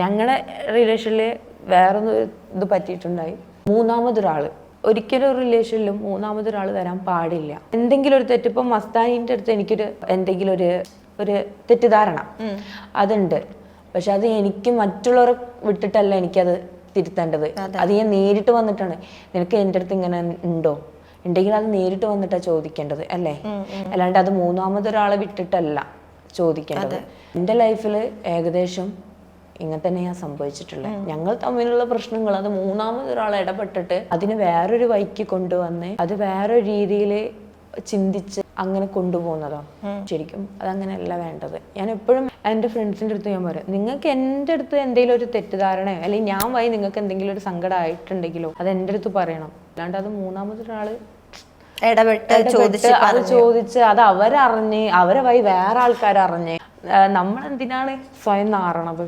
ഞങ്ങളുടെ റിലേഷനിൽ വേറൊരു ഇത് പറ്റിയിട്ടുണ്ടായി. മൂന്നാമതൊരാള് ഒരിക്കലും ഒരു റിലേഷനിലും മൂന്നാമതൊരാൾ വരാൻ പാടില്ല. എന്തെങ്കിലും ഒരു തെറ്റ്, ഇപ്പം മസ്താനിന്റെ അടുത്ത് എനിക്കൊരു എന്തെങ്കിലും ഒരു തെറ്റിദ്ധാരണ അതുണ്ട്. പക്ഷെ അത് എനിക്ക് മറ്റുള്ളവരെ വിട്ടിട്ടല്ല എനിക്കത് തിരുത്തേണ്ടത്. അത് ഞാൻ നേരിട്ട് വന്നിട്ടാണ്. നിനക്ക് എൻ്റെ അടുത്ത് ഇങ്ങനെ ഉണ്ടോ, ഉണ്ടെങ്കിൽ അത് നേരിട്ട് വന്നിട്ടാണ് ചോദിക്കേണ്ടത് അല്ലേ, അല്ലാണ്ട് അത് മൂന്നാമതൊരാളെ വിട്ടിട്ടല്ല ചോദിക്കേണ്ടത്. എൻ്റെ ലൈഫിൽ ഏകദേശം ഇങ്ങനെ തന്നെ ഞാൻ സംഭവിച്ചിട്ടുള്ളത്. ഞങ്ങൾ തമ്മിലുള്ള പ്രശ്നങ്ങൾ അത് മൂന്നാമതൊരാൾ ഇടപെട്ടിട്ട് അതിന് വേറൊരു വഴിക്ക് കൊണ്ടുവന്ന് അത് വേറൊരു രീതിയിൽ ചിന്തിച്ച് അങ്ങനെ കൊണ്ടുപോകുന്നതാണ്. ശരിക്കും അതങ്ങനെയല്ല വേണ്ടത്. ഞാൻ എപ്പോഴും എൻ്റെ ഫ്രണ്ട്സിൻ്റെ അടുത്ത് ഞാൻ പറയും, നിങ്ങൾക്ക് എൻ്റെ അടുത്ത് എന്തെങ്കിലും ഒരു തെറ്റിദ്ധാരണയോ അല്ലെങ്കിൽ ഞാൻ വഴി നിങ്ങൾക്ക് എന്തെങ്കിലും ഒരു സങ്കടം ആയിട്ടുണ്ടെങ്കിലോ അത് എൻ്റെ അടുത്ത് പറയണം. അല്ലാണ്ട് അത് മൂന്നാമതൊരാൾ അത് ചോദിച്ച് അത് അവരറിഞ്ഞ് അവരെ വഴി വേറെ ആൾക്കാരറിഞ്ഞ് നമ്മളെന്തിനാണ് സ്വയം നാറണത്?